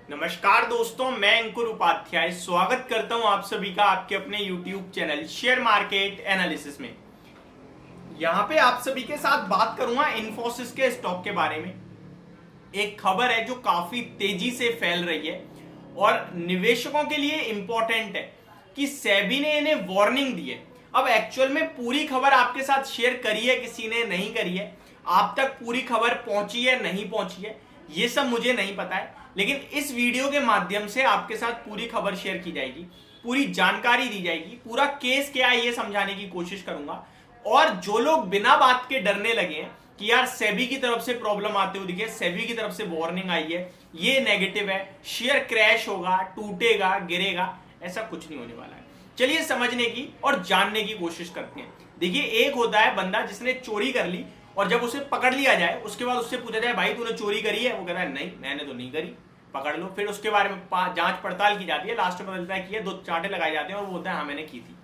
नमस्कार दोस्तों, मैं अंकुर उपाध्याय स्वागत करता हूं आप सभी का आपके अपने YouTube channel share market analysis में। यहां पे आप सभी के साथ बात करूंगा इन्फोसिस के स्टॉक के बारे में। एक खबर है जो काफी तेजी से फैल रही है और निवेशकों के लिए इंपॉर्टेंट है कि सेबी ने इन्हें वार्निंग दी है। अब एक्चुअल में पूरी खबर आपके साथ शेयर करी है, किसी ने नहीं करी है, आप तक पूरी खबर पहुंची है नहीं पहुंची है ये सब मुझे नहीं पता है, लेकिन इस वीडियो के माध्यम से आपके साथ पूरी खबर शेयर की जाएगी, पूरी जानकारी दी जाएगी, पूरा केस क्या है ये समझाने की कोशिश करूंगा। और जो लोग बिना बात के डरने लगे हैं कि यार सेबी की तरफ से प्रॉब्लम आते हुए दिखे, सेबी की तरफ से वार्निंग आई है, ये नेगेटिव है, शेयर क्रैश होगा, टूटेगा, गिरेगा, ऐसा कुछ नहीं होने वाला है। चलिए समझने की और जानने की कोशिश करते हैं। देखिए, एक होता है बंदा जिसने चोरी कर ली और जब उसे पकड़ लिया जाए उसके बाद उससे पूछा जाए भाई तूने चोरी करी है, वो कहता है नहीं मैंने तो नहीं करी, पकड़ लो। फिर उसके बारे में जांच पड़ताल की जाती है, लास्ट में पता चलता है कि दो चांटे लगाए जाते हैं और वो बोलता है हाँ मैंने की थी,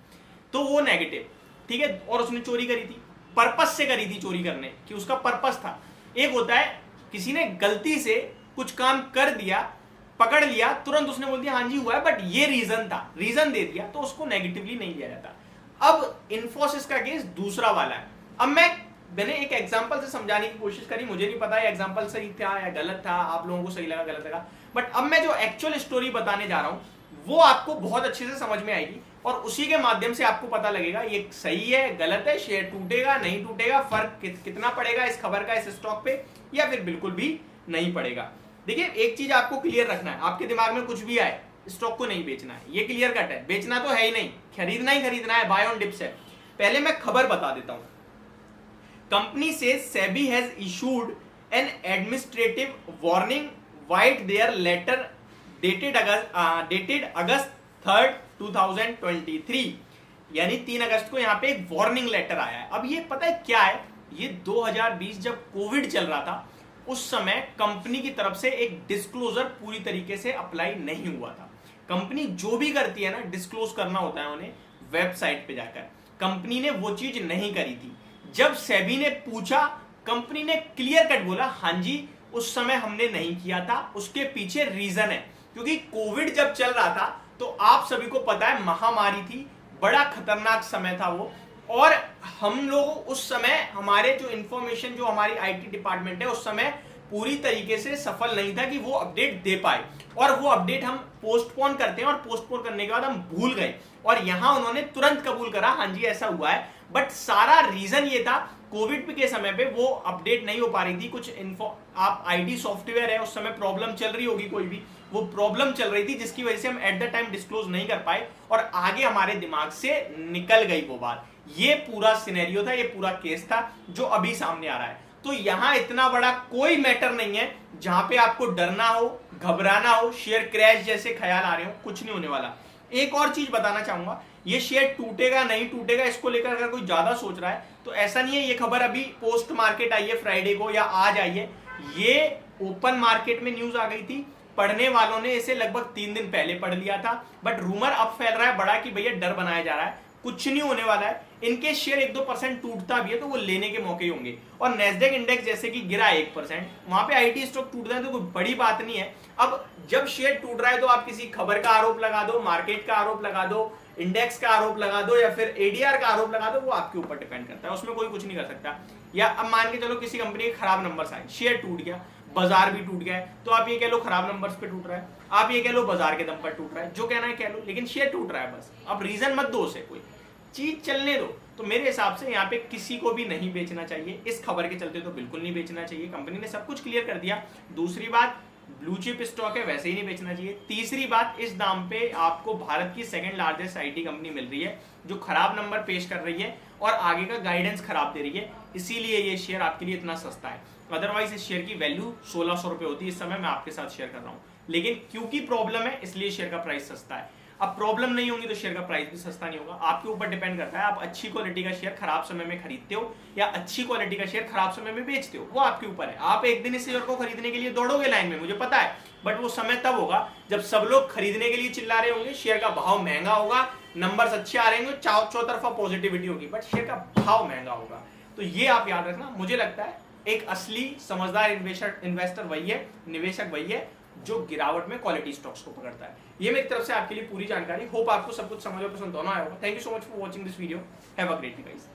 तो वो नेगेटिव, ठीक है। और उसने चोरी करी थी, पर्पस से करी थी चोरी करने की, उसका पर्पस था। एक होता है किसी ने गलती से कुछ काम कर दिया, पकड़ लिया, तुरंत उसने बोल दिया हाँ जी हुआ है बट ये रीजन था, रीजन दे दिया, तो उसको नेगेटिवली नहीं लिया जाता। अब इन्फोसिस का केस दूसरा वाला है। अब मैंने एक एग्जांपल से समझाने की कोशिश करी, मुझे नहीं पता एग्जांपल सही था या गलत था, आप लोगों को सही लगा गलत लगा, बट अब मैं जो एक्चुअल स्टोरी बताने जा रहा हूं वो आपको बहुत अच्छे से समझ में आएगी और उसी के माध्यम से आपको पता लगेगा ये सही है गलत है, शेयर टूटेगा नहीं टूटेगा, फर्क कितना पड़ेगा इस खबर का इस स्टॉक पे, या फिर बिल्कुल भी नहीं पड़ेगा। देखिए, एक चीज आपको क्लियर रखना है, आपके दिमाग में कुछ भी आए स्टॉक को नहीं बेचना है, ये क्लियर कट है, बेचना तो है ही नहीं, खरीदना ही खरीदना है, बाय ऑन डिप्स है। पहले मैं खबर बता देता हूं। Company says SEBI has issued an administrative warning via their letter dated August 3rd 2023, यानी 3 अगस्त को यहाँ पे एक वार्निंग लेटर आया है। अब ये पता है क्या है, ये 2020 जब कोविड चल रहा था उस समय कंपनी की तरफ से एक डिस्क्लोजर पूरी तरीके से अप्लाई नहीं हुआ था। कंपनी जो भी करती है ना, डिस्क्लोज करना होता है उन्हें वेबसाइट पे जाकर, कंपनी ने वो चीज नहीं करी थी। जब सेबी ने पूछा, कंपनी ने क्लियर कट बोला हाँ जी उस समय हमने नहीं किया था, उसके पीछे रीजन है, क्योंकि कोविड जब चल रहा था तो आप सभी को पता है महामारी थी, बड़ा खतरनाक समय था वो, और हम लोग उस समय हमारे जो इंफॉर्मेशन जो हमारी आईटी डिपार्टमेंट है उस समय पूरी तरीके से सफल नहीं था कि वो अपडेट दे पाए, और वो अपडेट हम पोस्टपोन करते हैं और पोस्टपोन करने के बाद हम भूल गए, और यहां उन्होंने तुरंत कबूल करा हाँ जी ऐसा हुआ है। बट सारा रीजन ये था कोविड के समय पे वो अपडेट नहीं हो पा रही थी, कुछ आप आईटी सॉफ्टवेयर है उस समय प्रॉब्लम चल रही होगी, कोई भी वो प्रॉब्लम चल रही थी जिसकी वजह से हम एट द टाइम डिस्क्लोज नहीं कर पाए और आगे हमारे दिमाग से निकल गई वो बात। ये पूरा सिनेरियो था, ये पूरा केस था जो अभी सामने आ रहा है। तो यहां इतना बड़ा कोई मैटर नहीं है जहां पे आपको डरना हो, घबराना हो, शेयर क्रैश जैसे ख्याल आ रहे हो, कुछ नहीं होने वाला। एक और चीज बताना चाहूंगा, ये शेयर टूटेगा नहीं टूटेगा इसको लेकर अगर कोई ज्यादा सोच रहा है तो ऐसा नहीं है। ये खबर अभी पोस्ट मार्केट आई है फ्राइडे को या आज आई है, ये ओपन मार्केट में न्यूज आ गई थी, पढ़ने वालों ने इसे लगभग 3 दिन पहले पढ़ लिया था, बट रूमर अब फैल रहा है बड़ा कि भैया डर बनाया जा रहा है, कुछ नहीं होने वाला है। इनके शेयर 1-2% टूटता भी है तो वो लेने के मौके होंगे। और नेस्डेक इंडेक्स जैसे कि गिरा 1%, वहां पे आईटी स्टॉक टूटता है तो कोई बड़ी बात नहीं है। अब जब शेयर टूट रहा है तो आप किसी खबर का आरोप लगा दो, मार्केट का आरोप लगा दो, इंडेक्स का आरोप लगा दो या फिर एडीआर का आरोप लगा दो, वो आपके ऊपर डिपेंड करता है, उसमें कोई कुछ नहीं कर सकता। या अब मान के चलो किसी कंपनी के खराब नंबर्स आए, शेयर टूट गया, बाजार भी टूट गया है, तो आप ये कह लो खराब नंबर्स पे टूट रहा है, आप ये कह लो बाजार के दम पर टूट रहा है, जो कहना है कह लो, लेकिन शेयर टूट रहा है बस। अब रीजन मत दो उसे, कोई चीज चलने दो। तो मेरे हिसाब से यहाँ पे किसी को भी नहीं बेचना चाहिए, इस खबर के चलते तो बिल्कुल नहीं बेचना चाहिए, कंपनी ने सब कुछ क्लियर कर दिया। दूसरी बात, ब्लू चिप स्टॉक है वैसे ही नहीं बेचना चाहिए। तीसरी बात, इस दाम पे आपको भारत की सेकंड लार्जेस्ट आईटी कंपनी मिल रही है जो खराब नंबर पेश कर रही है और आगे का गाइडेंस खराब दे रही है, इसीलिए ये शेयर आपके लिए इतना सस्ता है। अदरवाइज इस शेयर की वैल्यू 1600 रुपए होती है, इस समय मैं आपके साथ शेयर कर रहा हूँ, लेकिन क्योंकि प्रॉब्लम है इसलिए शेयर का प्राइस सस्ता है। अब प्रॉब्लम नहीं होगी तो शेयर का प्राइस भी सस्ता नहीं होगा, आपके ऊपर डिपेंड करता है आप अच्छी क्वालिटी का शेयर खराब समय में खरीदते हो या अच्छी क्वालिटी का शेयर खराब समय में बेचते हो, वो आपके ऊपर है। आप एक दिन इस शेयर को खरीदने के लिए दौड़ोगे लाइन में, मुझे पता है, बट वो समय तब होगा जब सब लोग खरीदने के लिए चिल्ला रहे होंगे, शेयर का भाव महंगा होगा, नंबर्स अच्छे आ रहे होंगे, चौतरफा पॉजिटिविटी होगी, बट शेयर का भाव महंगा होगा। तो ये आप याद रखना। मुझे लगता है एक असली समझदार इन्वेस्टर वही है, निवेशक वही है जो गिरावट में क्वालिटी स्टॉक्स को पकड़ता है। ये मेरी तरफ से आपके लिए पूरी जानकारी। होप आपको सब कुछ समझ और पसंद होना आया होगा। Thank you so much for watching this video. Have a great day guys.